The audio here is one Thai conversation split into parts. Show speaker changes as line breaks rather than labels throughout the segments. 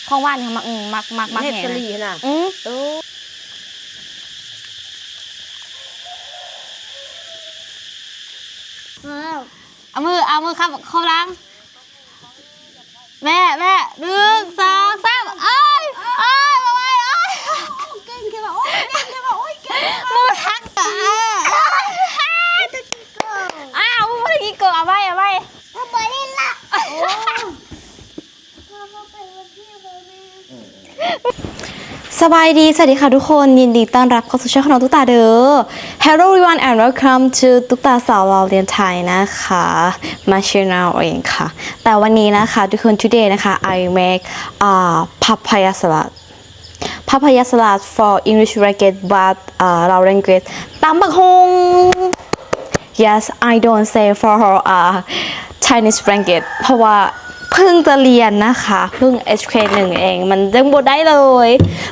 ของว่านเขามัก
เฮ็ด
แห่
สลีน่ะ
เอามือครับเข้าล้างแม่1 2 3เอ้ยมาไว้เอ้ยเก่งแค่ว่าโอ้ยเก่งแค่ว่าโอ้ยเก่งมือทักตาอ้าวมือเมื่อกี้เกิดเอาไว้เอาไปเล่นละสบายดีสวัสดีค่ะทุกคนยินดีต้อนรับเข้าสู่ช่องของน้องตุ๊กตาเด้อ Hello everyone and welcome to ตุ๊กตาสาวเราเรียนไทยนะคะมาเชียร์นาเองค่ะแต่วันนี้นะคะทุกคน today นะคะ I make papaya salad for English language but เรา language ตำบักฮง Yes I don't say for Chinese language เพราะว่าเพิ่งจะเรียนนะคะเพิ่ง HK1 เองมันยังบ่ได้เลย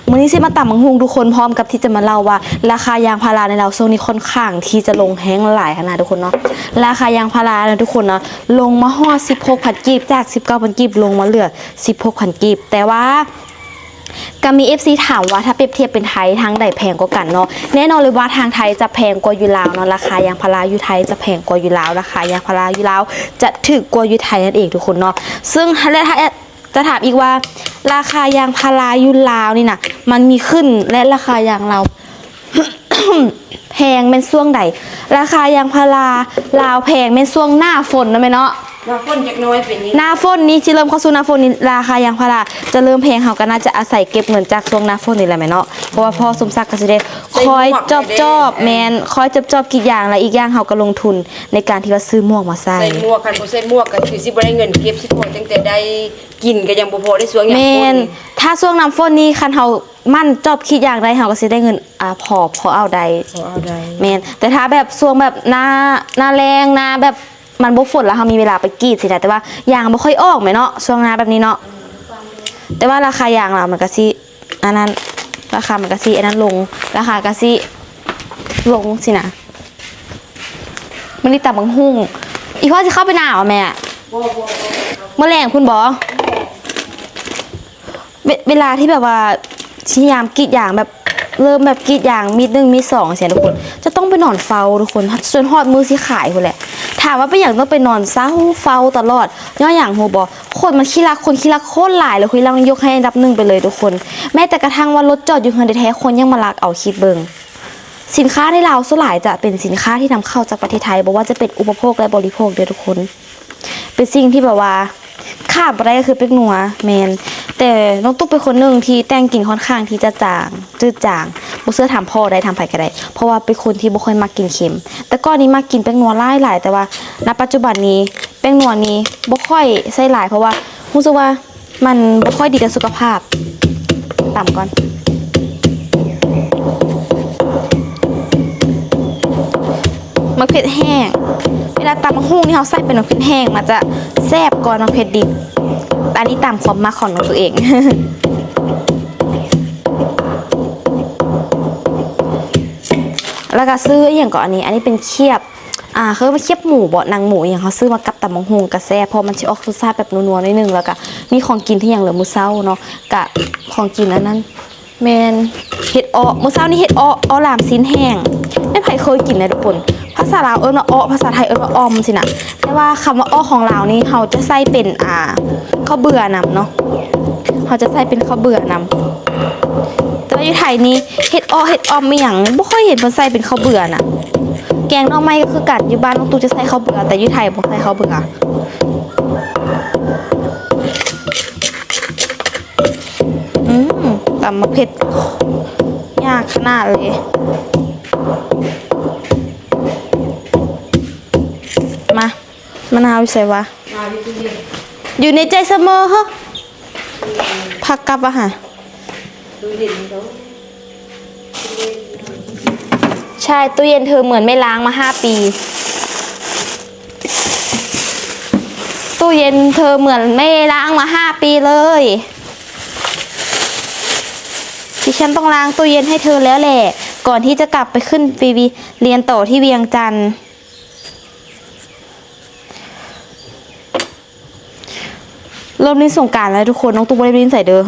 มื้อนี้สิมาตำบักฮุงทุกคนพร้อมกับที่จะมาเล่าว่าราคายางพาราในเราช่วงนี้ค่อนข้างที่จะลงแห้งหลายขนาดทุกคนเนาะราคายางพารานะทุกคนเนาะลงมาฮอด 16,000 กีบจาก 19,000 กีบลงมาเหลือ 16,000 กีบแต่ว่าก็มี FC ถามว่าถ้าเปรียบเทียบเป็นไทยทางใดแพงกว่ากันเนาะแน่นอนเลยว่าทางไทยจะแพงกว่าอยู่ลาวเนาะราคายางพาราอยู่ไทยจะแพงกว่าอยู่ลาวราคายางพาราอยู่ลาวจะถูกกว่าอยู่ไทยนั่นเองทุกคนเนาะซึ่งและถ้าจะถามอีกว่าราคายางพาราอยู่ลาวนี่นะมันมีขึ้นและราคายางเรา แพงเป็นช่วงใดราคายางพาราลาวแพงเป็นช่วงหน้าฝนนะแม่เนาะ
หน้าฝนจักน้อยเป็นนี้
หน้าฝนนี้ที่เริ่มเข้าสู่หน้าฝนนี้ราคายางพาราจะเริ่มแพงเขาก็น่าจะอาศัยเก็บเงินจากช่วงหน้าฝนนี่แหละแม่เนาะเพราะว่าพ่อสมศักดิ์ก็จะได้คอยจอบแมนคอยจอบกี่อย่างและอีกอย่างเขาก็ลงทุนในการที่ว่าซื้อหมวกมาใส่
ใส่หมวกคันบ่ใส่หมวกก็คือสิบ่ได้เงินเก็บสิพอตั้งแต่ได้กินก็ยังบ่พอได้สวงอย่าง
แม
คน
ถ้าช่วงน้ำฝนนี้คันเขามั่นจอบคิดอย่างใดเขาก็สิได้เงินพอเอาใดแมนแต่ถ้าแบบช่วงแบบหน้าแรงหน้าแบบมันบ่ฝนแล้วเขามีเวลาไปกรีดสิแต่ว่ายางบ่ค่อยออกไหมเนาะช่วงหน้าแบบนี้เนาะแต่ว่าราคายางเรามันก็สิอันนั้นราคามันก็สิอันนั้นลงราคาก็สิลงสินะมันนี่ตำบักหุ่งอีพ่อจะเข้าไปหนาวแม่เมื่อแรงคุณบอเวลาที่แบบว่าชิยามกรีดยางแบบเริ่มแบบกรีดยางมีด 1 มีด 2เสียทุกคนจะต้องไปนอนเฝ้าทุกคนจนฮอดมือสิขายคนแหละถามว่าไปอย่างต้องไปนอนเฝ้าตลอดย่ออย่างโหบอคนมันขี้รักโคตรหลายเลยคุยรักยกให้อันดับ 1ไปเลยทุกคนแม้แต่กระทั่งว่ารถจอดอยู่เฮือนแท้ๆคนยังมาลักเอาคิดเบิงสินค้าในลาวส่วนหลายจะเป็นสินค้าที่นำเข้าจากประเทศไทยบอกว่าจะเป็นอุปโภคและบริโภคเด้อทุกคนเป็นสิ่งที่แบบว่าขาดบ่ได้ก็คือเป็กนัวแมนแต่น้องตุ๊กเป็นคนหนึ่งที่แต่งกลิ่นค่อนข้างที่จะจืดจางบ่เสื้อถามพ่อได้ทำไผก็ได้เพราะว่าเป็นคนที่บ่ค่อยมักกินเค็มแต่ก่อนนี้มักกินเป็กนัวหลายแต่ว่าณปัจจุบันนี้เป็กนัวนี้บ่ค่อยใส่หลายเพราะว่ารู้สึกว่ามันบ่ค่อยดีต่อสุขภาพต่ำก่อนมะเขือแห้งเวลาตำมะฮุ่งนี่เขาใส่เป็นมะเขือแห้งมันจะแซ่บกว่ามะเขือดิบอันนี้ตามความมักของตัวเอง แล้วก็ซื้ออย่างก่อนอันนี้เป็นเคียบเขามาเคียบหมูบ่นางหมูอย่างเขาซื้อมากับตำมะฮุ่งกระแซ่บเพราะมันจะออกรสชาติแบบนัวๆนิดนึงแล้วก็มีของกินที่อย่างเหลือมื้อเช้าเนาะกะของกินอันนั้นแมนเห็ดอ้อมื้อเช้านี้เห็ดอ้อลามซีนแห้งไม่ใครเคยกินนะทุกคนภาษาลาวว่าอ้อภาษาไทยว่าอ้อมสินะแต่ว่าคำว่าอ้อของลาวนี่เขาจะใส่เป็นข้าวเบื่อนำเนาะเขาจะใส่เป็นข้าวเบื่อนำแต่ว่าอยู่ไทยนี้เห็ดอ้อมไม่อย่างไม่ค่อยเห็นคนใส่เป็นข้าวเบื่อน่ะแกงหน่อไม้ก็คือกัดอยู่บ้านน้องตูจะใส่ข้าวเบื่อแต่อยู่ไทยบ่ใส่ข้าวเบื่อตำมะเผ็ดยากขนาดเลยมามะนาวอยู่ใส่วะอยู่ในใจเสมอเหรอพักกลับอะค่ะใช่ตู้เย็นเธอเหมือนไม่ล้างมา5 ปีตู้เย็นเธอเหมือนไม่ล้างมา5 ปีเลยดิฉันต้องล้างตู้เย็นให้เธอแล้วแหละก่อนที่จะกลับไปขึ้นปีวีเรียนต่อที่เวียงจันทร์ ริ่มลิ้นสงกรานต์แล้วทุกคนน้องตุ๊กบ่ได้ลิ้นใส่เด้อ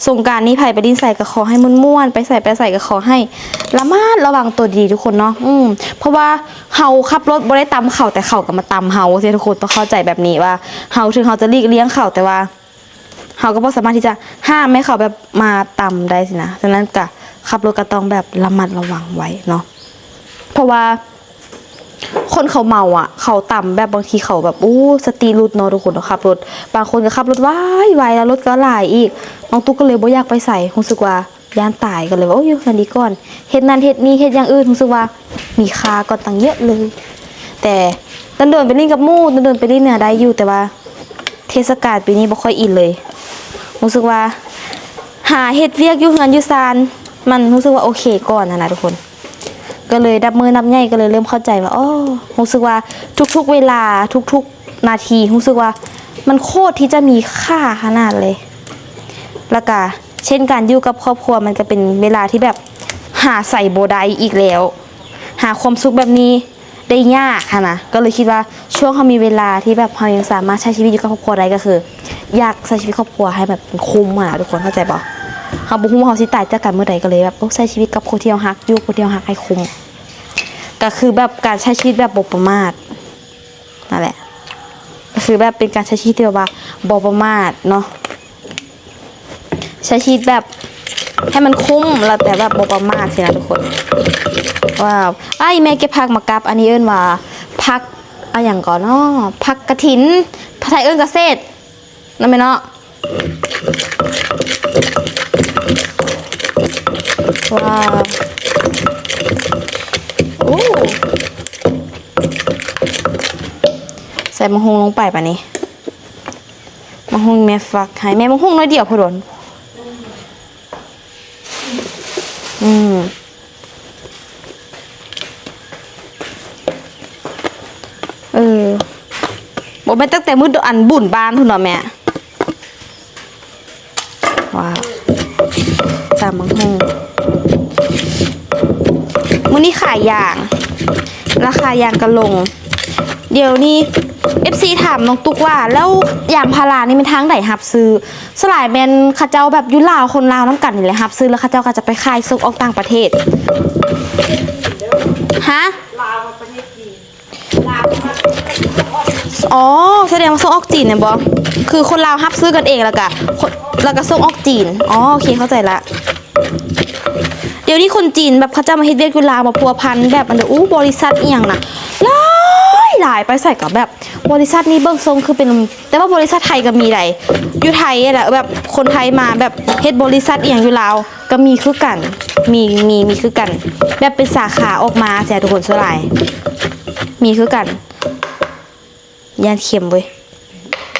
สงกรานต์นี้ไผไปลิ้นใส่ก็ขอให้ม่วนๆไปใส่ก็ขอให้ระมัดระวังตัวดีทุกคนเนาะเพราะว่าเฮาขับรถบ่ได้ตำเข่าแต่เข่าก็มาตำเฮาเสียทุกคนต้องเข้าใจแบบนี้ว่าเฮาถึงเฮาจะหลีกเลี่ยงเข่าแต่ว่าเฮาก็บ่สามารถที่จะห้ามไม่เขาแบบมาตำได้สินะฉะนั้นก็ขับรถก็ต้องแบบระมัดระวังไว้เนาะเพราะว่าคนเขาเมาอ่ะเขาต่ำแบบบางทีเขาแบบสติหลุดเนาะทุกคนเนาะขับรถบางคนก็ขับรถไวแล้วรถก็หลายอีกน้องตุ๊กก็เลยบ่อยากไปใส่รู้สึกว่าย่านตายกันเลยว่าอยู่คันนี้ก่อนเฮ็ดนั่นเฮ็ดนี่เฮ็ดอย่างอื่นรู้สึกว่ามีค่าก่อนตั้งเยอะเลย แต่เดินไปเล่นกับหมู่เดินไปเล่นเนี่ยได้อยู่แต่ว่าเทศกาลปีนี้บ่ค่อยอินเลยรู้สึกว่าหาเฮ็ดเวียกอยู่เฮือนอยู่ซานมันรู้สึกว่าโอเคก่อนนะทุกคนก็เลยดับมือนับใหญ่ก็เลยเริ่มเข้าใจว่ารู้สึกว่าทุกๆเวลาทุกๆนาทีรู้สึกว่ามันโคตรที่จะมีค่าขนาดเลยแล้วก็เช่นการอยู่กับครอบครัวมันก็เป็นเวลาที่แบบหาใส่โบได้อีกแล้วหาความสุขแบบนี้ได้ยากค่ะนะก็เลยคิดว่าช่วงเขามีเวลาที่แบบเขายังสามารถใช้ชีวิตอยู่กับครอบครัวได้ก็คืออยากใช้ชีวิตครอบครัวให้แบบคุ้มทุกคนเข้าใจป่ะเขาบุ้งเขาสิตายจากกันเมื่อใดก็เลยแบบใช้ชีวิตกับคนที่เราฮักอยู่คนที่เราฮักให้คุ้มก็คือแบบการใช้ชีวิตแบบบ่ประมาทนั่นแหละก็คือแบบเป็นการใช้ชีวิตที่แบบว่าบ่ประมาทเนาะใช้ชีวิตแบบให้มันคุ้มแล้วแต่แบบบ่ประมาทสินะทุกคนว้าวแม่เก็บผักมากับอันนี้เอิ้นว่าผักอย่างก่อนเนาะผักกระถินภาษาไทยเอิ้นกระเศษนั่นไหมเนาะว้าวใส่มะฮุงลงไปป่ะนี่มะฮุงแม่ฟักให้แม่มะฮุงน้อยเดียวพอดนบอกแม่ตั้งแต่มื้ออันบุญบานพุ่นเนาะแม่ว้าวจามมะฮุงมื้อนี้ขายยางราคายางกระลงเดี๋ยวนี้ FC ถามน้องตุ๊กว่าแล้วยางพารานี่เป็นทางไหนหับซื้อสลายแมนข้าเจ้าแบบยุลาวคนลาวน้ำกันนี่แหละหับซื้อแล้วข้าเจ้าก็จะไปขายส่งออกต่างประเทศฮะลาวประเทศจีนลาวแสดงว่าส่งออกจีนเนี่ยบอคือคนลาวหับซื้อกันเองแล้วก็ส่งออกจีนโอเคเข้าใจละเดี๋ยวนี้คนจีนแบบเขาจะมาเฮ็ดเวียกยุลาวมาพัวพันแบบมันบริษัทอีหยังนะหลายไปใส่กับแบบบริษัทนี้เบื้องทรงคือเป็นแต่ว่าบริษัทไทยก็มีหลายอยู่ไทยแหละแบบคนไทยมาแบบเฮ็ดบริษัทอย่างอยู่ลาวก็มีคือกันมีคือกันแบบเป็นสาขาออกมาเสียทุกคนสลายมีคือกันย่านเค็มเว้ย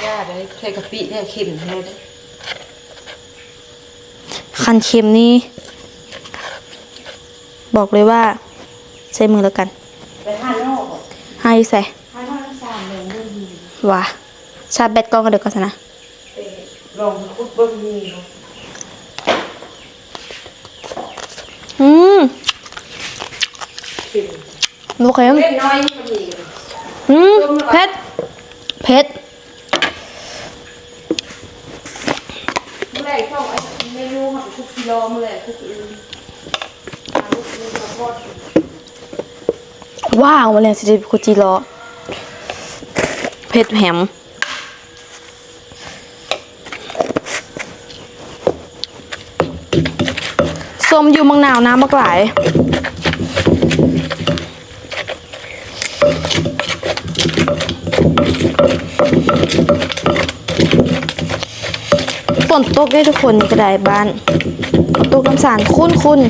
ย่าได้ใส่กะปิเนี่ยเค็มแท้เด้อ
คันเค็มนี่บอกเลยว่าใช้มือแล้วกัน
ไปหานอก
ให้ใส่
หานอก3โมงดี
ว่ะชาร์จแบตกล้องกันเดี๋ยวก่อนนะ
ลองคุดเบิ่งนี่
ดูเค็ม
เล็กน้อยมันดี
เผ็ดเ
มื่อไหร่เข้าไอ้เมนูค่ะคุกกิโลเมื่อไหร่คุกอื่น
ว้าวมาแล้วสิคุจิโร่เผ็ดแหมส้มอยู่มังนาวน้ำบักหลายฝนตกได้ทุกคนนี่ก็ได้บ้านตกน้ำสารคุ้น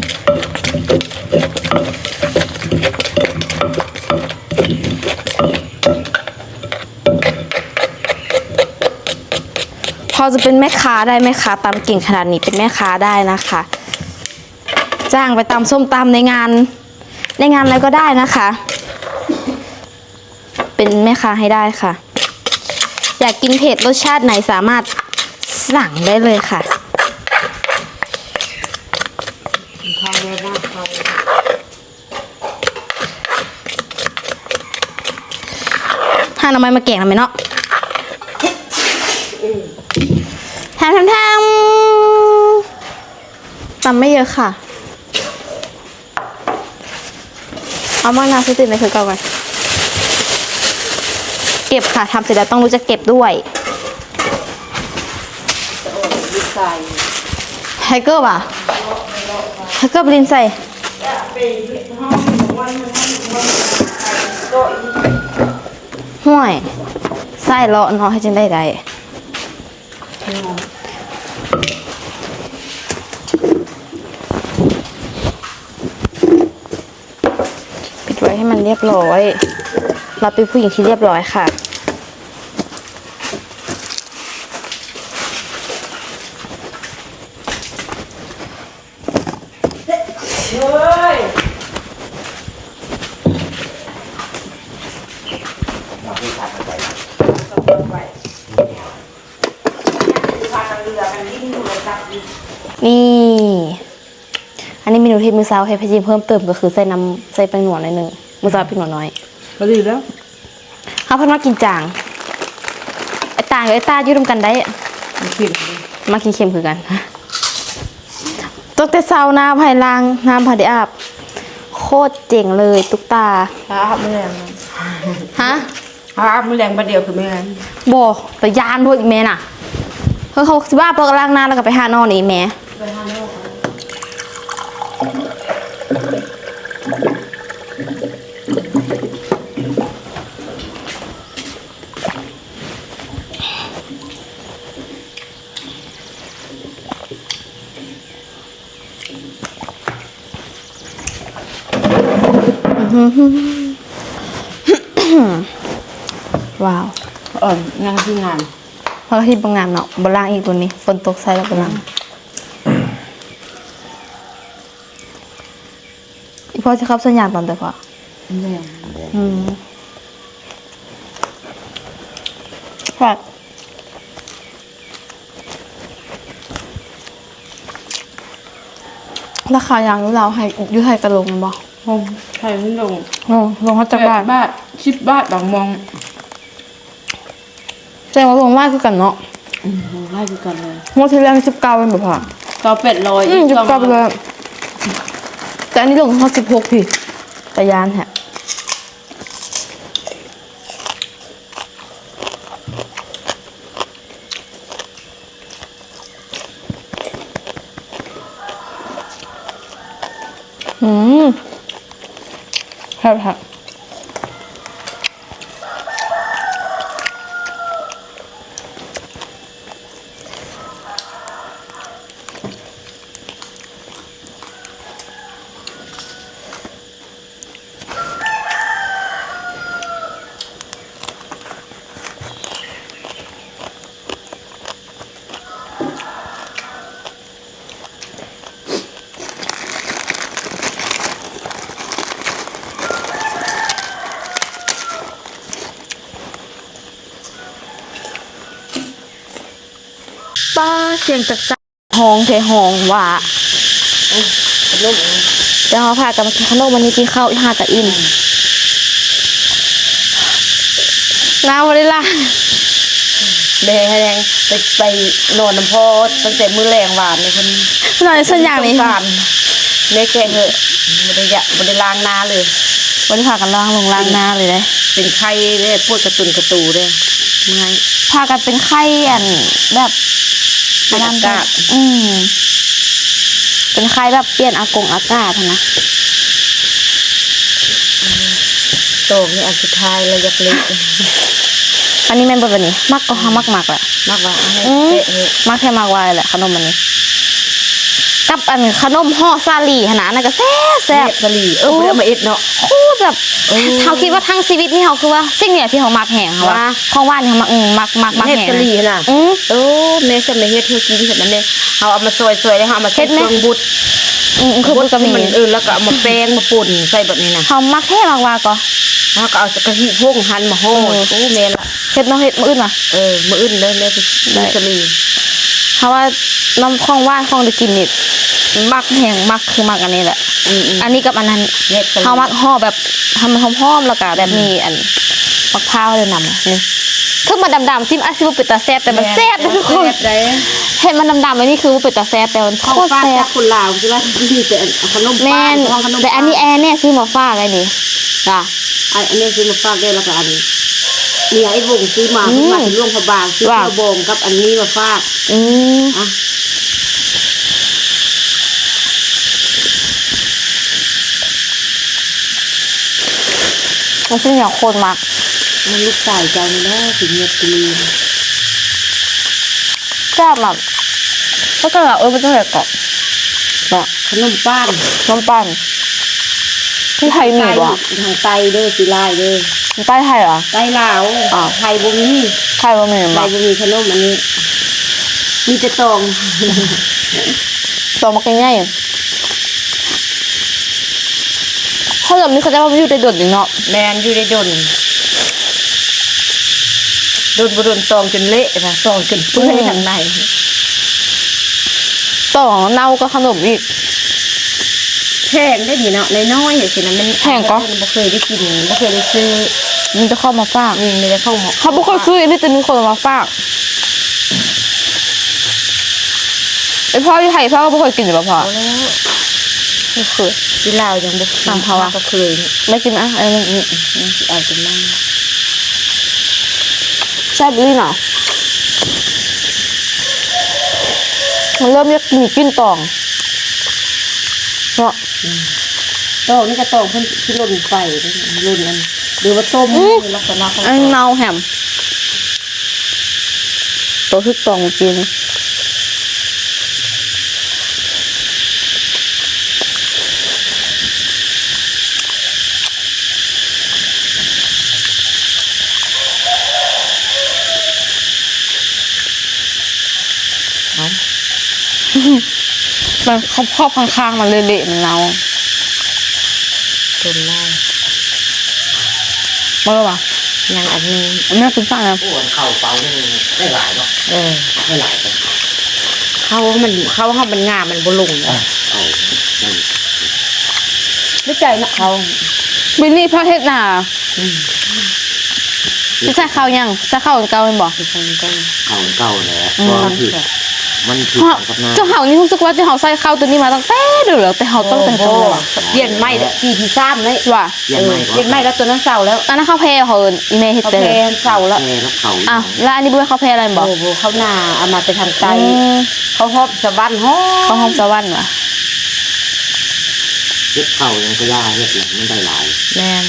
พอจะเป็นแม่ค้าได้แม่ค้าตำเก่งขนาดนี้เป็นแม่ค้าได้นะคะจ้างไปตำส้มตำในงานอะไรก็ได้นะคะเป็นแม่ค้าให้ได้ค่ะอยากกินเผ็ดรสชาติไหนสามารถสั่งได้เลยค่ะหาหน่อไม้มาแกงทำไมเนาะ ทตำไม่เยอะค่ะ เอามากนาสติดในคือเก่ากันเก็บค่ะทำเสร็จแล้วต้องรู้จักเก็บด้วย
ยึดใส่
ไฮเกอร์ป่ะไฮเกอร์ไปลินใส่ห่วยใส่เลาะเนาะให้จังได้ได้ปิดไว้ให้มันเรียบร้อย เราเป็นผู้หญิงที่เรียบร้อยค่ะ
เฮ้ย
นี่ อันนี้เมนูที่มือเช้าให้พี่จิมเพิ่มเติมก็คือใส่น้ำใส่แป้งหนวดหน่อยหนึ่งมือเช้าเป็นหนวดน้อย
ก็ดีแล้ว
เขาเพิ่นมากินจางไอ้ตากับไอ้ตาอยู่ร่วมกันได้
มันเค็ม
มากินเค็มคือกันตั้งแต่เช้าน้ำไผ่ล้างน้ำผ่าได้อาบโคตรเจ๋งเลยตุ๊กตา
ครับไม่แรง
ฮะ
ครับไม่แรงประเดียวคือไม่แรง
บ่แต่ยานพวกอีกแม่น่ะเขาสิว่าเปิดล้างน้ำแล้วก็ไปหานอนอีกแม่ว้าว
งานที่งาน
เพราะที่บางงานเนาะบล้างอีกตัวนี้ฝนตกใส่แล้วบล้างอีพ่อจะขับสัญญาณตอนแต่พอ
ไม่แรง
ครับราคายางยุเราให้ยุไทยกระลงมันบอก
ผมใช้ไม่ลง
ลงเขาจากบ้าน
บาท10 บาทบางมอง
แสดงว่าลงมากคือกันเนาะ
ไล่ดูกันเลย
งวดที่แล้ว19เป็นแบบพอ
ก็800
19ไปเลยแต่อันนี้ลงเขา16พี่แต่ยานแฮะครับ ป้าเสียงจากห้องเทห้องว่า
ขนม
เดี๋ยวเขาพากันมากินขนมวันนี้กินข้าวอีหาตะอินน้ำวันนี้ล่ะ
แม่ให้แรงไปนอนน้ำพอตั้งแต่มื้อแรงหวานเลยคน
หน่อยส่วนอย่างนี้
สงสารแม่แกเหอะไม่ได้ล้างหน้าเลย
วันนี้พากันล้างลงล้างหน้าเลยเลย
เป็นไข้เลยปวดกระตูเลยเมื่อย
พากันเป็นไข้อันแบบ
เป็นอากาศ
เป็นไข้แบบเปลี่ยนอากาศนะ
โตนี่อันสุดท้ายเลยอยากเล็ก
อันนี้แม่นแบบนี้มักก็มักแหละ
มากว่าให้
อืม
เตะเหอะ
มักแค่มักไว้แหละขนมอันนี้ กับอันขนมห่อซาลีขนาดนั้นก็แซ่บ
แซ่บสลีเพื่อมาเอ็ดเนาะ
โคตรแบบเขาคิดว่าทั้งชีวิตนี่เขาคือว่าสิ่งเนี่ยที่เขามักแห้งเขาว่า
ว่า
ของว่านเนี่ยเขามัก
เฮ็ด
แห้ง
สลีน่ะ
อืม
โอ้แม่จะไม่เฮ็ดเธอกินเสร็จมันเนี่ยเอามาซอยๆแล้วเอามาใส่
เฮ็ดไหม
เครื่องบุตร
คือบุญก็มี
มันแล้วก็เอามาแป้งมาป่นใส่แบบนี้นะ
เขามักแค่มักว่าก็
แล้วก็เอากะทิพวกหั่นมาโห่โอ้แม่ละ
เฮ็ดเนาะเฮ็ดมื้ออื่นว่ะ
มื้ออื่นเลยแม่ไปสลี
เพราะว่าน้ำของว่านของได้กินนี่มักแห้งมักคือมักอันนี้แหละ อันนี้กับอันนั้น
เฮ็ดสลี
เขามักห่อแบบทำมันหอมๆแล้วก็แบบมีอันมะพร้าวเลยนำนี่ คือมันดำๆซิมอาซิบุเป็นตาแซ่บแต่มันแซ่บนะทุกคน
แซ่บได้
เห็นมันดำๆอันนี้คือว่าเป็นตาแซ่บแต่มันโค
ข้าว
ตร
ฟ้า
แซ่
จา
บ
กคนลาวใช่ไหมที่แต่ขนม
แม่
ป้าน
น
ห้องขนม
แต่อันนี้แอร์เนี่ยซื้อมาฝากไอ้นี่จ้ะ
อันนี้ซื้อมาฝากได้แล้วก็อันนี้ไอ้วงซื้อมาเพิ่งมาถึงร่วงพระบางซื้อ
ว่า
กระโบงกับอันนี้มาฝาก
อืม
อ่ะ
มันซึ่งอย่างโคตรมาก
มันลูกชายเจ้านี่แหละถึงเงียบกลีน
แซ่บแบบแล้วก็แบบมันต้องแบบกรอบเนาะ
ขนมป้าน
น้ำปั่นที่ไทยมีบ่
ทางไตเด้อสิลายเด้อ
ใต้ไทยเหรอ
ไตลาว
อ้าว
ไทยบ่มี
ไทยว่ามี
ไท
บ่
ยบ่มีขนมอันนี้ มีแต่ตอง
ตัวมันก็ง่ายเขาแบบนี้เขาจะว่ามันอยู่ในดดจริงเนาะ
แมนอยู่ในดนบ่ดนตองจนเละนะตองจนเปื่อยทางใน
ต่อเน่าก็ขนมอีก
แพงได้ดีเนาะน้อยๆอย่างเช่นนั้นมัน
แพงก็
บ่เคยได้กินบ่เคยได้ซื้อ
มันจะเข้ามาฝาก
ไม่ได้เข้าหมอ
เขาไม่ค่อยซื้อนี่จะมีคนมาฝากไอพ่อที่ไทยพ่อก็ไม่เคยกินหรือเปล่าพ่อ
เอาแล้ว
ไม่เคย
ที่ลาวยังบ่
ตามเขาอะ
ก็เคย
ไม่กินอ่ะไอ้นี่
นี่สิเอาจนมา
แซ่บเลยน่ะมันเริ่มจะมีกลิ่นตองเนาะ
ตองนี่ก็ตองเพิ่นที่ล่นไฟล่นนั้นหรือว่าต้มลักษณะของ
ไอ้เนาแฮมตัวที่ตองกินมันครอบข้างๆมันเละๆมันเนา
ต้นลาว
เมื่อวะ
ยังอันนึง
อันนี้คุณสั่งนะ
ผู้คนเข้าเป่านี่ได้หลายเนาะ ได้หลายคน
เข้ามันงามมันบ่ลง
เข้านั่น
ไม่ใจนะเขา
บิลลี่พ่อเทศนาจะใส่ข้าวยังใส่ข้าวเก่าเป็นบอก
คือคนก็
เข้าเก่าแหละเพราะมันผิดกับหน้า
เจ้าเห่านี่รู้สึกว่าเจ้าเห่าใส่ข้าวตัวนี้มาตั้งแต่เดือแต่เห่าตั้งแต่ตรงเลยว่ะ
เปลี่ยนไม่ปีที่3เลย
ว่ะ
เยี่ยมไหม
เปลี่ยนไม่แล้วตัวนั้นเศร้าแล้ว
อันนั้นข้าวแพรเขาเอิ้นอีเมย์เฮ็ด
เขา
เจอ
แพนเศร้าแล้ว
แค่แล้วเขา
อ้าวแล้วอันนี้บุ้ยข้าวแพรอะไรบอก
โอ้โหเขาหน้าเอามาไปทางไต
อืม
เขาฮอบสะบันฮอ
ข้าวหอมสวรรค์ว่ะ
เฮ็ดเข่ายังก็ยาเฮ็ดเลยมันได้หลาย
แม่น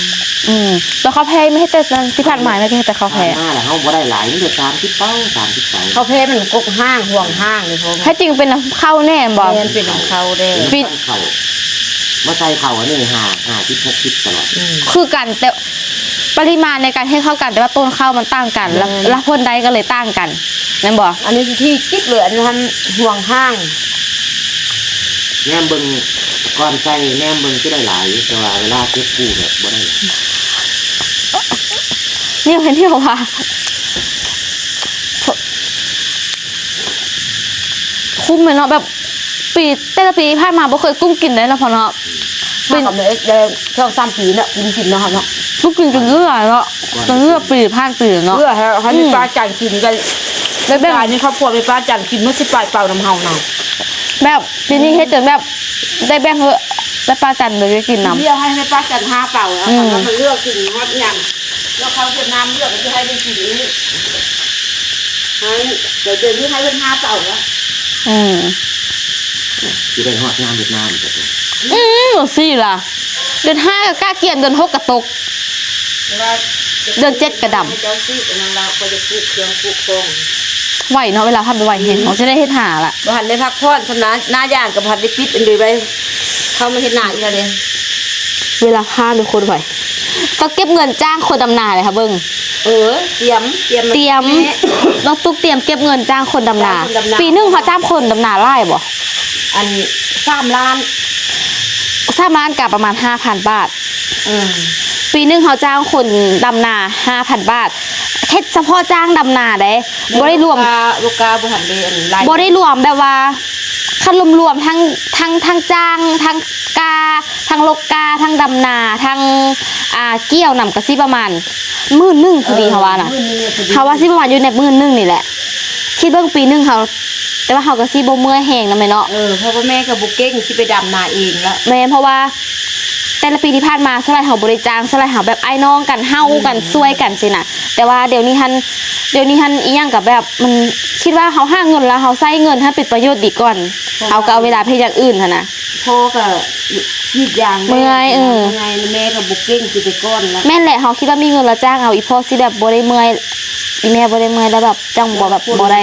แล้วข้าวแพรไม่ให้แต่ที่ผ่านมาไม่ให้แต่ข้าวแพร
หน้าแหละเขาบ่ได้หลายมันเดือด30 เป้า30 เป้า
เขาแพมันกกห้างห่วงห้างเลยพง
แท้จริงเป็นน้ำข้าวแน่บอก
แม่นเป็นของเขาเด้
ปิด
เข่ามาใส่เข่าอันนี้5 10 60ตลอด
คือกันแต่ปริมาณในการให้เข้ากันแต่ว่าต้นข้าวมันต่างกันแล้วพ่นใดก็เลยต่างกันนั่นบอก
อันนี้ที่จิ๊กเหลืออันนั้นห่วงห้าง
แนมเบิ่งก่อนใส่แนมเบิ่งก็ได้หลายแต่ว่าเวลาเก็บกู้แบบบ่ได้
นี่เป็นที่เขาว่าคุ้มเลยเนาะแบบปีแต่ละปีที่ผ่านมาบ่เคยกุ้งกินเลยนะพอเนาะ
เป็นกับเนี่ยช่อง3 ปีเนาะกินเนาะเนาะ
กุ้งกินจนเลื่อยเนาะจนเลื่อยปีผ่านปีเนาะ
เพื่อให้มีปลาจันกินกันแล้วแบบนี้ครอบครัวมีปลาจันกินเมื่อ10 ปลายเป่าน้ำเฮาเนาะ
แบบปีนี้เฮ็ดจนแบบได้แบ่งเหอะได้ปลาจันเลยกินน้ำ
เลือกให้แม่ปลาจัน5 เป่าแล้วมันเลือกกินฮอดยังแล้วเขาจะน้ำเลือกจะให้ได้กินนี้ให้เดี๋ยวนี้ให้เป็น5 เป่าแล้ว
สิได้ฮอดงามเวียดนามก็ได้
หนูสิล่ะเดือน5ก็กล้าเกียนเดือน6ก็ตก เดือน7กระดำ
เจ้าซื้ออันนั้นเราก็จะปลูกเครื่องปลูกฟอง
ไหวเนาะเวลาทำไปไหวเห็นเขาจะได้เฮ็ดหาล่ะ
บ่ทันได้พักผ่อนสำนักหน้าย่างกับพันได้ปิดอันเดียวไปเข้ามาเฮ็ดหน้าอีกแล้วเด้
เวลาพาเป็นคนไหวต้องเก็บเงินจ้างคนดำนาเลยค่ะเบิ้ง
เตรียม
น้องตุ๊กเตรียมเก็บเงินจ้างคนดำนา
จ้างคนดำนา
ปีหนึงเขาจ้างคนดำนาไล่บ่
อัน3 ล้าน
สร้างร้านกับประมาณ 5,000 บาท ปีหนึงเขาจ้างคนดำนา 5,000 บาทแค่เฉพาะจ้างดำนาได้บ่ได้รวม
ลูกกาบ่ทันได้อันไล่
บ่ได้รวมแบบว่า คันรวมๆทั้งจ้างทั้งกาทั้งลกกาทั้งดำนาทั้งเกี่ยวนำก็สิประมาณ10,000พอดีเขาว่านะเขาว่าสิประมาณอยู่ใน10,000นี่แหละคิดเบิ่งปีหนึงเขาแต่ว่าเขาก็สิบ่เมื่อยแห้งนำแม่เนาะ
เพราะว่าแม่กับบุกเก้งสิไปดำนาเองแล้ว
แม่เพราะว่าแต่ละปีที่ผ่านมาสลายเฮาบริจางสลายเฮาแบบไอ้น้องกันเฮากันช่วยกันสินะแต่ว่าเดี๋ยวนี้ฮันอีหยังกับแบบมันคิดว่าเฮาหาเงินแล้วเฮาใช้เงินให้เป็นประโยชน์ดีก่อนเอาก็เอาเวลาไปอย่างอื่นหั่นน่ะ
พ่อก็ฉีดยาง
เมื่อย
แม่กับบุกเก้งสิไปก้อนแล้ว
แม่นแหละเฮาคิดว่ามีเงินแล้วจ้างเอาอีพ่อสิแบบบ่ได้เมื่อยอีแม่บ่ได้เมื่อยแล้วแบบจังบ่แบบบ่ได้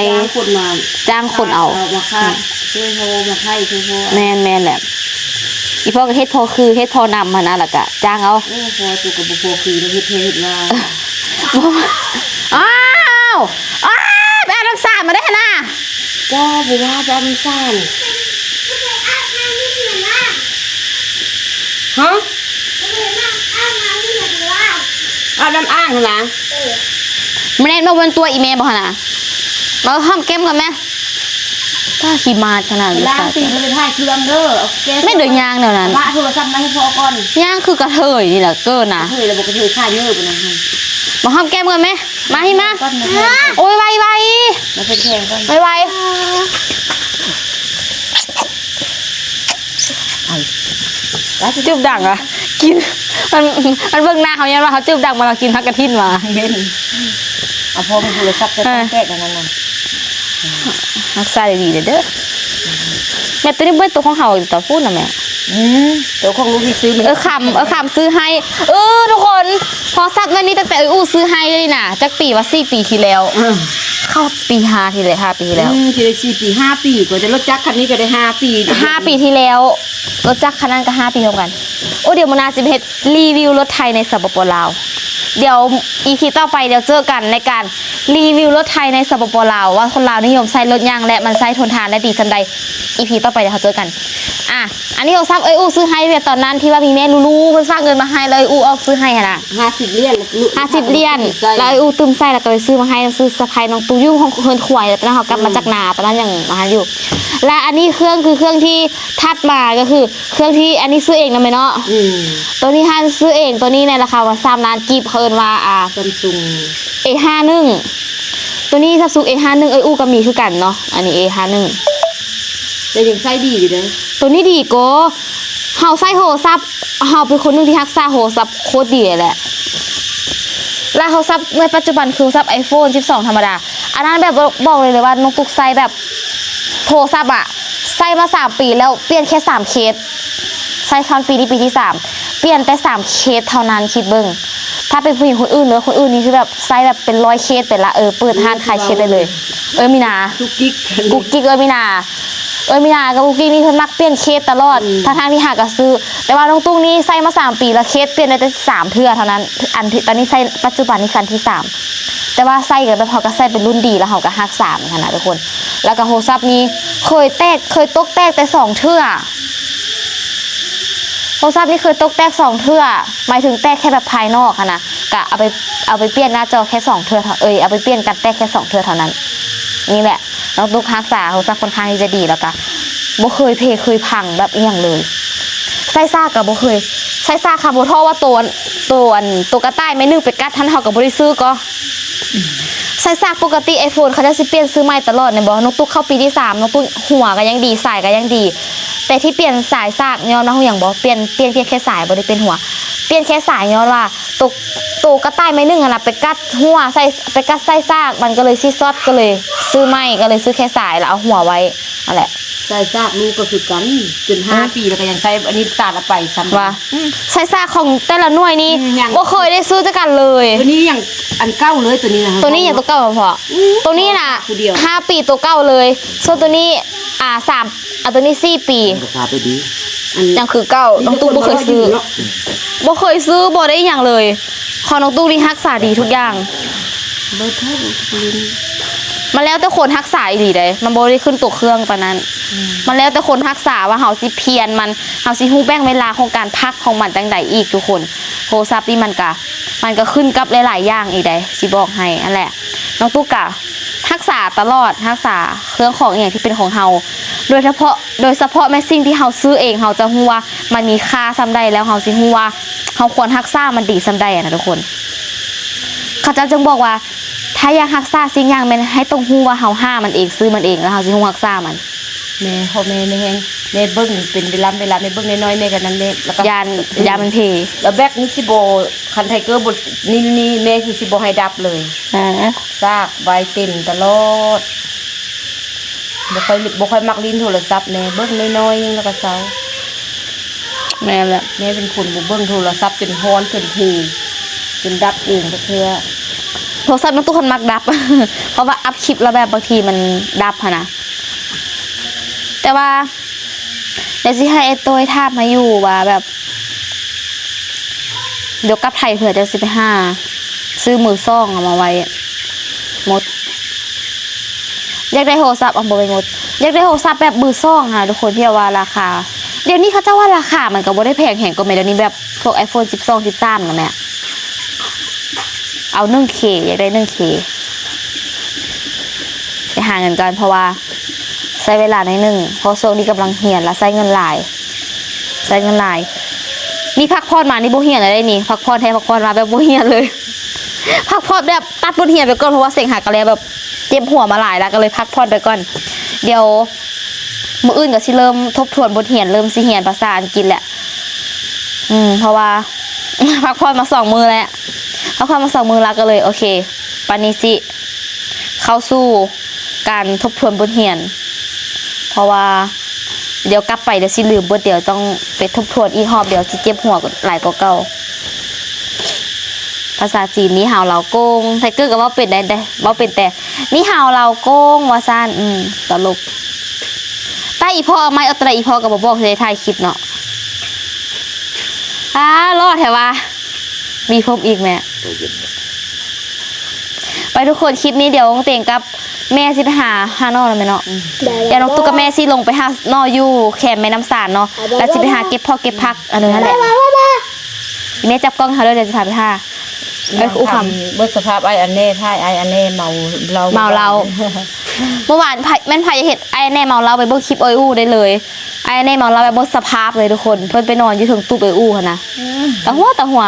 จ้างคนเอา
มาค่าช่วยโฮมาไข่ช่วยโฮ
แม่นแหละอีพ่อก็เฮ็ดพอเฮ็ดพอนำหั่นน่ะล่ะก็จ้างเอา
พอตัวกับบ่พอคือเฮ็ดว่า
อ้าวไปเอาน้ำสาดมาได้หั่นน่ะ
ก็บ่ว่าจะน้ำสาดฮะเอาน้ำอ่างหั่นน่ะ
มันเล่นมาบนตัวอีเมลบ่หั่นน่ะมาห้อมแก้มกันแม่ถ้าขี่มาขนาดนี้
ล้างตีนไปถ่ายเครื่องเด้อ
ไม่เดือยางเดี๋ยวนั้น
ว่าโทรศัพท์มาให้พ่อก่อน
ย่างคือกระเทยนี่แหละเกินนะ
กระเทยแล้วบอกกระเทยค่าเนื้อไปนะ
มาห้อมแก้มกันไหมมาให้มาโอ้ยไว
มาเป็นแทงก่อน
ไวจุบดังอ่ะกินมันเบื้องหน้าเขาเนี่ยว่าเขาจุบดังมาเรากินพักกระทินมา
เย็นเอาพ่อเป็นโทรศัพท์จะต้องแก้กันนั่นน่ะ
รักษาดีๆเด้อแม่ตัวนี้เบิ้ลตัวของเขาต่อพูดนะแม่
ตัวของลูกที่ซื้อ
คำซื้อให้ทุกคนพอซับวันนี้ตั้งแต่ซื้อให้เลยนะจากปีว่า4 ปีที่แล้วเข้าปี5ที่เลย5 ปีที่แล้ว
ที่ได้4 ปี5 ปีก็จะรถจักรคันนี้ก็ได้5 ปี
5 ปีที่แล้วรถจักรคันนั้นก็5 ปีเท่ากันโอ้เดี๋ยวมนาจะไปเฮ็ดรีวิวรถไทยในสปป.ลาวเดี๋ยวEPต่อไปเดี๋ยวเจอกันในการรีวิวรถไทยในสปป.ลาวว่าคนลาวนิยมใช้รถยางและมันใช้ทนทานและดีสันใด EP ต่อไปเดี๋ยวเราเจอกันอันนี้เราซับอู้ซื้อให้ตอนนั้นที่ว่ามีแม่ลูๆเพิ่นฝากเงินมาให้เลยออกซื้อให้น่ะ
50 เหรียญ
50 เหรียญแล้วตุ้มใส่แล้วก็เลยซื้อมาให้ซื้อสะพายน้องตู้ยุ่งของเพิ่นขวายแล้วนะเขากลับมาจากนาตอนนั้นยังมาอยู่และอันนี้เครื่องที่ถัดมาก็คือเครื่องที่อันนี้ซื้อเองนะแม่เนาะตัวนี้ฮันซื้อเองตัวนี้ในราคาว่า3 ล้านกีบเพิ่นว่า
Samsung
A51 ตัวนี้ Samsung A51 อู้ก็มีคือกันเนาะอันนี้ A51
แต่ยังใช้ดีอยู่เด้อ
ตัวนี้ดีก็เฮาใช้โทรศัพท์เฮาเป็นคนนึงที่รักษาโทรศัพท์โคตรดีแหละแล้วโทรศัพท์ในปัจจุบันคือโทรศัพท์ iPhone 12ธรรมดาอันนั้นแบบบอกเลยว่าน้องตุ๊กใช้แบบโทรศัพท์ใช้มา3 ปีแล้วเปลี่ยนแค่3 เคสใช้ครั้งปีนี้ปีที่3เปลี่ยนแต่3 เคสเท่านั้นคิดเบิ่งถ้าเป็นผู้หญิงคนอื่นหรือคนอื่นนี่คือแบบใช้แบบเป็น100 เคสไปละเปิดห้างขายเคสได้เลยมีนา
กุ๊กกิ๊ก
มีนากับกุ๊กกิ๊กนี่เพิ่นมักเปลี่ยนเคสตลอดทางที่หาก็ซื้อแต่ว่าน้องตุ้งนี่ใส่มา3 ปีแล้วเคสเปลี่ยนได้แต่3 เทื่อเท่านั้นอันที่ตอนนี้ใส่ปัจจุบันนี้คันที่3แต่ว่าใส่กับแบบเขาก็ใส่เป็นรุ่นดีแล้วเขาก็ฮัก3ขนาดทุกคนแล้วก็โทรศัพท์นี้เคยตกแตกแต่2 เทื่อโทรศัพท์นี่เคยตกแตก2 เทื่อหมายถึงแตกแค่แบบภายนอกค่ะนะกะเอาไปเปลี่ยนหน้าจอแค่2 เทื่อเอาไปเปลี่ยนกันแตกแค่2 เทื่อเท่านั้นนี่แหละน้องตุ๊กฮักษาโทรศัพท์ค่อนข้างที่จะดีแล้วก็บ่เคยพังแบบอีหยังเลยไส้ซ่ากับบ่เคยไส้ซ่าค่ะบ่ท้อว่าตัวกระต่ายไม่นึงไปกัดท่านเฮาก็บ่ได้ซื้อก็ไส้ซ่าปกติ iPhone เขาจะสิเปลี่ยนซื้อใหม่ตลอดเนี่ยบ่น้องตุ๊กเข้าปีที่3น้องตุ๊กหัวก็ยังดีสายก็ยังดีแต่ที่เปลี่ยนสายซากย้อนว่าอย่างบ่เปลี่ยนแค่สายบ่ได้เป็นหัวเปลี่ยนแค่สายย้อนว่าตัวกระต่ายไม่นึงน่ะไปกัดหัวใส่ไปกัดไส้ซากมันก็เลยซิซอดก็เลยซื้อใหม่ก็เลยซื้อแค่สายแล้วเอาหัวไว้นั่นแหละ
ใส่ซากลูกก็คือกันจน5 ปีแล้วก็ยังใช้อันนี้ตัดไปซ้ำ
ว่าใช้ซากของแต่ละหน่วยนี่บ่เคยได้ซื้อจักกันเลย
ตัวนี้อย่างอันเก่าเลยตัวนี้นะ
ตัวนี้อย่างตัวเก่าพอตัวนี้น่ะ5 ปีตัวเก่าเลยส่วนตัวนี้3ตัวนี้4 ปี
ราคาไปดี
ยังคือเก่าน้องตุ๊กบ่เคยซื้อบ่ได้อย่างเลยของน้องตุ๊กนี่รักษาดีทุกอย่างมันแล้วแต่คนรักษาอีหลีได้มันบ่ได้ขึ้นตัวเครื่องปานนั้นมันแล้วแต่คนรักษาว่าเฮาสิเพียรมันเฮาสิฮู้แบ่งเวลาของการพักของมันจังใดอีกทุกคนโทรศัพท์นี่มันก็ขึ้นกับหลายๆอย่างอีกได้สิบอกให้อันแหละน้องตุ๊กกะรักษาตลอดรักษาเครื่องของอย่างที่เป็นของเฮา โดยเฉพาะแม่สิ่งที่เราซื้อเองเราจะฮู้ว่ามันมีค่าซ้ำใดแล้วเราสิฮู้ว่าเราควรรักษามันดีซ้ำใดนะทุกคนเขาเจ้าจึงบอกว่าถ้าอยากรักษาสิ่งอย่างแม่นให้ต้องฮู้ว่าเราห้ามันเองซื้อมันเองแล้วเราสิฮู้รักษามัน
แม่พ่อแม่แห้งแม่เบิ้งเป็นเวลาแม่เบิ้งน้อยๆแม่กันนั้นแม่แล้วก็
ยานมันเพ
แล้วแบกนี่สิโบคันไทเกอร์บนี่แม่คือสิโบให้ดับเลยซากใบเต็มตลอดบ่ค่อยมักลิ้นโทรศัพท์แม่เบิ้งน้อยๆนึงแล้วก็เซา
แม่นแหละ
แม่เป็นคนบ่เบิ้งโทรศัพท์จนฮ้อนจนทีจนดับเองก็เทื่อ
โทรศัพท์มันตู้คนมักดับ เพราะว่าอัพคลิปแล้วแบบบางทีมันดับนะแต่ว่าเดี๋ยวสิให้ไอ้ตัวทาบมาอยู่ว่าแบบเดี๋ยวกลับไทยเผื่อจะสิไปหาซื้อมือซ่องเอามาไว้หมดอยากได้โทรศัพท์เอาไปหมดอยากได้โทรศัพท์แบบมือซ่องค่ะทุกคนที่ว่าราคาเดี๋ยวนี้เขาจะว่าราคามันก็บ่ได้แพงแหงกว่าแม่เดี๋ยวนี้แบบพวก iPhone 12 13นะแม่เอา 1K อยากได้ 1K ไปหาเงินกันเพราะว่าใช้เวลาในหนึ่งเพราะช่วงนี้กำลังเหียนและใช้เงินหลายนี่พักพอดมานี่บ่เหียนอะไรนี่พักพอดแท้พักพอดมาแบบบ่เหียนเลย พักพอดแบบตัดบทเหียนไปก่อนเพราะว่าเสียงหักกันแล้วแบบเจ็บหัวมาหลายแล้วก็เลยพักพอดไปก่อนเดี๋ยวมื้ออื่นก็สิเริ่มทบทวนบทเหียนเริ่มสิเหียนภาษาอังกฤษแหละเพราะว่า พักพอดมา2 มื้อแล้วพักพอดมา2 มื้อแล้วก็เลยโอเคปานนี้สิเข้าสู่การทบทวนบทเรียนเพราะว่าเดี๋ยวกลับไปเดี๋ยวสิลืมบทเดี๋ยวต้องไปทบทวนอีกรอบเดี๋ยวสิเจ็บหัวหลายกว่าเก่าภาษาจีนนี่ฮาวเราโกงไทเกอร์ก็ว่าเป็นได้ว่าเป็นแต่นี่ฮาวเราโกงว่าซ่านตลกใต้อีพ่อเอาไม้เอาตะอีพ่อก็บ่บอกสิได้ถ่ายคลิปเนาะรอดแถวว่ามีพบอีกแม่ไปทุกคนคลิปนี้เดี๋ยวเต่งกับแม่สิไปหานอกแล้วแม่เนาะเดี๋ยวน้องตุ๊กกับแม่สิลงไปหานออยู่แคมแม่น้ำสารเนาะแล้วสิไปหาเก็บพ่อเก็บพักอันนั้นแหละแม่จับกล้องเขาเลยเดี๋ยวจะพาไปหาไอ้คู่คำ
เบิดสภาพไอ้อันเน่ท่ายไอ้อันเน่เมาเรา
เมื่อวานแม่นพายเห็ดไอ้แน่เมาเราไปเบิ่งคลิปอู้ได้เลยไอ้แน่เมาเราไปเบิ่งสภาพเลยทุกคนเพิ่นไปนอนอยู่ถึงตู้อู้ค่ะนะตะหัว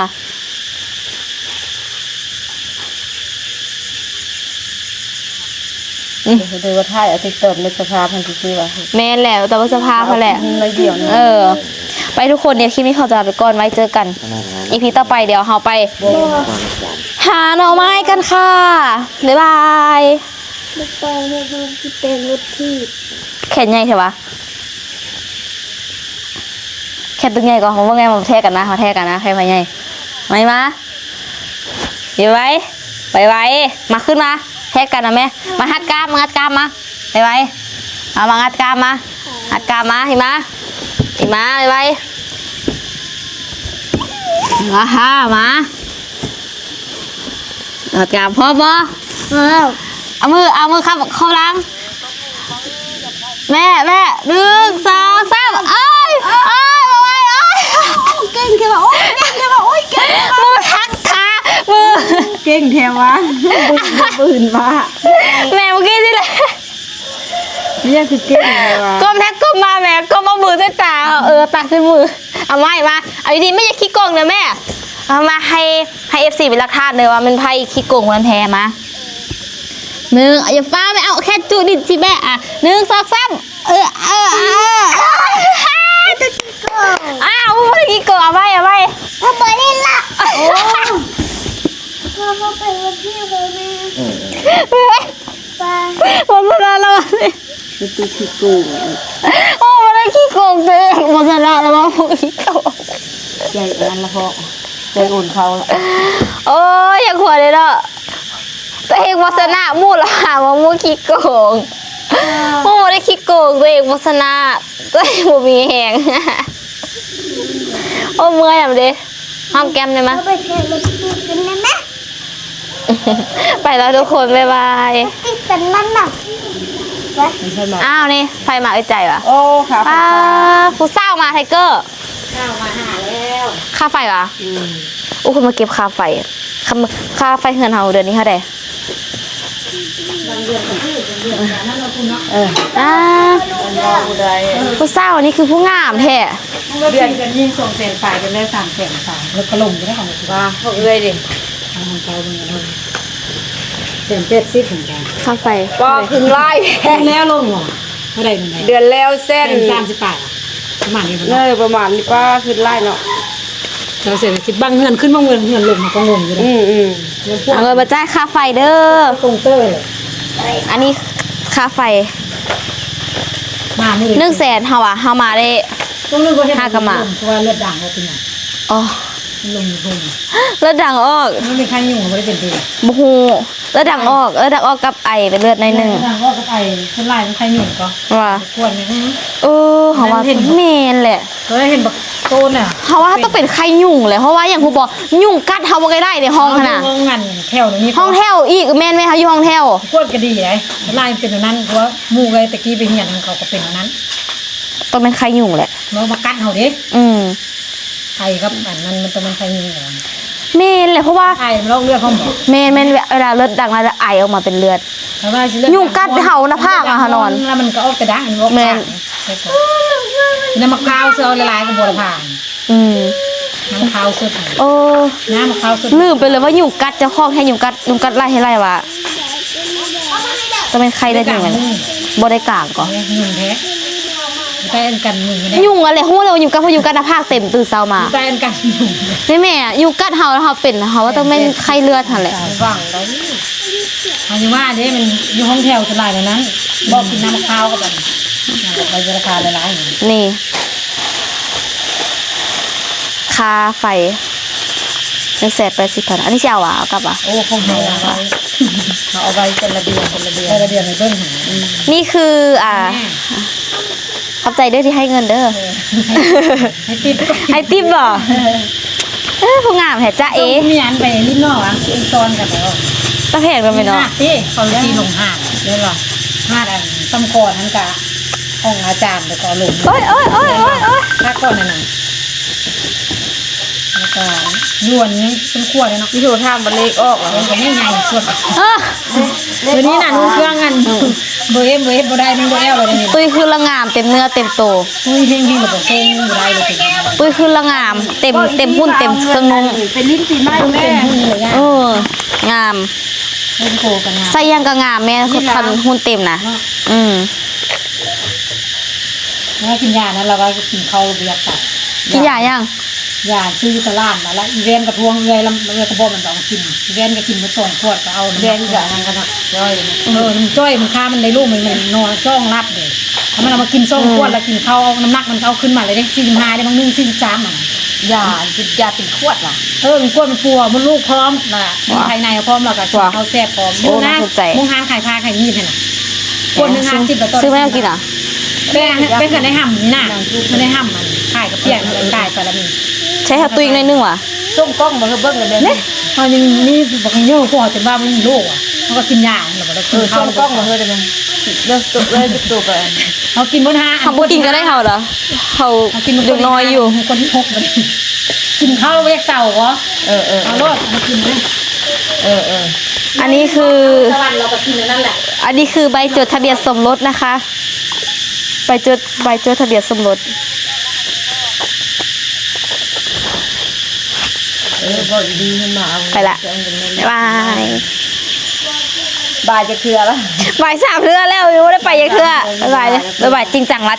ดูว่าท่ายเอาไปเติมในสภาพมันคือว่า
แม่นแหละแต่ว่าสภาพเขาแหละ
ไม่เดียวนะ
ไปทุกคนเดี๋ยวคลิปนี้เขาจะไปก่อนไว้เจอกันอีพีต่อไปเดี๋ยวเราไปหาหน่อไม้กันค่ะบ๊ายบาย
ไปในรูปที่เป็นรถที่
แขนใหญ่ใช่ปะแขนตึงใหญ่ก่อนผมว่าไงมาแทกกันนะมาแทกกันนะแขนใหญ่ไม่มาอยู่ไว้ไปไว้มาขึ้นมาแทกกันนะแม่มาหัดกล้ามมางัดกล้ามมาไปไว้เอามางัดกล้ามมาหัดกล้ามมาหิมะไปไว้มาฮ่ามางัดกล้ามพอบ่เอามือครับเข้าล้างแม่1 2 3เอ้ยมาไว้เก่งแค่ว่าโอ้ยเก่งแค่ว่าโอ้ยเก่งมือทักขามือ
เก่งแถววะปืนมา
แม่เมื่อกี้นี่แหละ
เนี่ยคือเก่งแถววะ
ก้มแท็กก้มมาแม่ก้มเอามือใส่ตาตาใส่มือเอาไม่มาเอาดีๆไม่อยากขี้โกงเลยแม่เอามาให้FCเป็นหลักฐานเลยว่ามันไพ่ขี้โกงมันแท้มาอย่าฟ้าไม่เอาแค่จุดิสิแม่1 2 3อ้าวมึงขี้โกงเอาไว้
เอาไปเล่นละเราไปวันที่เราแม่ไป
หมดเวลาแล้ว
คือตัวขี้โกง
โอ้มันได้ขี้โกงตัวเองหมดเวลาแล้วมึงขี้โกง
ใจอันละพอใจอุ่นเขา
โอ้ยอย่าหัวเลยเนาะตัวเองวัฒนะมูดละหาว่ามูขี้โกงมูไม่ได้ขี้โกงตัวเองวัฒนะตัวเองบ่มีแหงโอ้เมื่อยอ่ะเด้ห้ามแก้มได้ไหม
เราไปแข่งรถที่กันนะแม่
ไปแล้วทุกคนบ๊ายบาย
ติดกันนั่นน่ะไป
ไม่ใช่มา
อ้าวนี่ไฟมาไอ้ใจวะ
โอ้ค่ะ
ป้าผู้เศร้ามาไทเกอร์
ข้าวมาหาแล้ว
ค่าไฟวะอู้คุณมาเก็บค่าไฟค่าไฟเงินเฮาเดือนนี้เท่าไหร่ อ่าผู้สาวนี่คือผู้งามแท้
เดือนกันยิ่งส่งแสนฝ่ายกันแล้ว300,000ฝ่ายแล้วก็ลงไปได้ของว่าพวกเอ้ยดิ
มันเก่าเมืองเต็ม70ของกัน
ค่าไฟ
ก็ขึ้นไล่
แล้วลงหรอเท่าไหร่มันได้
เดือนแล้วเส้น
30บาทประมาณนี้มัน
เลยประมาณนี้ป้าขึ้นไล่เนาะ
เราเสร็จสิบางเงินขึ้นบางเงินลงก็งงอยู่เลย
แล้วพวก
เอาเงินมาจ่ายค่าไฟเด้อ
คงเตอร์เลย
อันนี้ค่าไฟ
มาไม่เลย
100,000เฮาเฮามาได้
ต้องนึกว่าเห็น
ห้ากะหมา
เพราะว่าเลือดด่างเราเป็นอย่าง
อ๋อ
ลงลง
แล้วดังออก
ไม่มีใครยุ่งไม่ได้เป็นดี
บ่ฮู้แล้วดังออกกับไอเป็นเลือดในอยหนึง
ด่างก็ไปคนไล่ใครยุ่งก็
ว่า
ควรเนี่ย
เฮาว่าแม่นแหละ
เคยเห็นบักโตน่ะ
เฮาว่าต้องเป็นไข้ยุ่งเลยเพราะว่าอย่างผู้บอกยุ่งกัดเฮาบ่ได้ในห้องขนาด
ห้องงานแถวนี้
ห้องแถวอีกแม่นไหมคะอยู่ห้องแถว
ควรก็ดีเลยไล่เป็นแบบนั้นเพราะมูไงตะกี้ไปเหียนเขาก็เป็นแบบนั้น
ต้องเป็นไข้ยุ่งแหละ
มากัดเขาดิ
อืม
ไข่ครับอันนั้นมันต้องเป็นไข่ยุ่งเหรอ
แม่นเลยเพราะว่า
ไข่มันลอกเลือดเขาหมด
แม่นเวลาเลือดดังแล้วจะไอออกมาเป็นเลือด ยุ่งกัดเห่าหน้าผากอะค่ะนอน
แล้วมันก็ออกกระด้างอันนี้ออก
แม่น
น้ำมะพร้าวเสือละลายกับบัวผ่าน
อืม
น้ำมะพร้าวสด
โอ้
น้ำมะพร้าวสด
ลืมไปเลยว่ายุ่งกัดเจ้าของแค่ยุ่งกัดไล่ให้ไล่วะจะเป็นไข้ได้ยังไงบ่ได้กลางก่อน
ยุ่งแท้ใต้อันกันยุ่งไม่ได้
ยุ่งอะไรฮู้เลยว่ายุ่งกัดเพราะยุ่งกัดหน้าผากเต็มตื่นเช้ามา
ใต้อันกันยุ่ง
แม่ยุ่งกัดเฮาแล้วเฮาเป็นเฮาว่าต้องเป็นไข้เลือดหั่นแหละ
ว่างแล้ว
อันนี้ว่าเด้มันอยู่ห้องแถวสลายในนั้นบอกกินน้ำมะพร้าวกับมันไปราคาละลาย
นี่ค่าไฟ180,000อันนี้สิเอาวะเอากลับวะ
โอ้คงเอาไว้
เขาเอาไว้เป็นระเบียงเป็นระเบียง
ระเบียงในเบิ้งหา
นี่คือขอบใจเด้อที่ให้เงินเด้อ
ให้ติ๊บ
ให้ติ๊บบ่ผู้งามแท้จ้าเอ๋
มีอันไปลิ้นนอกอ่ะอีซ้อนกันแล้ว
ตะแพงกันไปเนาะ
หาดที่เขาตีลงหาดเลยหรอหาดอันตำกอทั้งกะห้องอาจารย์แล้วก็ลง
โอ้ย
ถ้าก่อนนั่นน่ะแล้วก็ยวนนี่เป็นขวดเลยเนาะ
ที่ถูกทำมันเล็กออกแล้ว
มันก็ไม่ใหญ่ส่วน
เออ
เดี๋ยวนี้น่ะนุ่งเครื่องกันเบอร์เอฟบ่ได้มันบ่แอลเลยนี่
ปุ้ยคือละงามเต็มเนื้อเต็มโต
อุ้ยเฮงๆแบบทรงบ่ได้เลยถึง
ปุ้ยคือละงามเต็มหุ่นเต็มเครื่องนุ่ง
เป็นลิ้นสีไม้แม่
เป็นหุ้นเลยอ่ะ
งาม
เป็นโคกันงาน
ใส่ยังก็งามแม่คือคันหุ่นเต็มนะม
แล้วกินยานั้นเราก็กินข้าวเบียร์ตัด
กินยายัง
ยาซื้อตลาดมาแล้วอีเวนต์กระทวงเลยแล้วกระบอกมันต้องกินอีเวนต์ก็กินมาส่งขวดก็เอา
เรียนกับนั่นกันนะย่อย
มันจ้อยมันค่ามันได้ลูกมันนอนจ้องรับเลยถ้ามันเอามากินส่งขวดแล้วกินข้าวน้ำหนักมันเอาขึ้นมาเลยได้45ได้บางนึง43อ่ะ
ยาเป็นขวดล่ะ
มันขวดมันปัวมันลูกพร้อมน่ะภายในพร้อมแล้วก็ข้าวแซ่บพร้อมดูนะมุงหานขายผ้าขายมีดน่ะขวดนึง50บาท
ซื้อไม่เอากินอ่ะ
เป็นกันได้ห่ำนี่น่ะมันได้ห่ำมันขายกับเปียกมันกายไปแล้วมี
ใช้หัวตุยหน่อยนึงว่ะ
ส่งกล้องมาเบิ่งกันเลย
พอยังนี่บอกให้โย่พอจนว่ามันมีโรคอ่ะเขาก็กินยาแล้วก็กินข้า
ส่
ว
งกล้องมาเบิ่งกันเลิกตัวเลยตัวไป
เขากินบนห้า
เขาบ่กินก็ได้เฮาเหรอเขาเด็กน้อยอยู่
คนที่6เลยกินข้าวเรียกเต่าเหรอเอารสมากินเลย
อันนี้คือ
ตะวันเราก็กินนั่นแหละ
อันนี้คือใบจดทะเบียนสมรสนะคะใบจดทะเบียนสมรส
บอกดีขึ้นมาเอา
ไปละบาย
บายจะเคลือแล้ว
บ่าย3เทื่อแล้วยังไม่ได้ไปยังเทื่อบ๊ายบายเลยบ๊ายบายจริงจังละ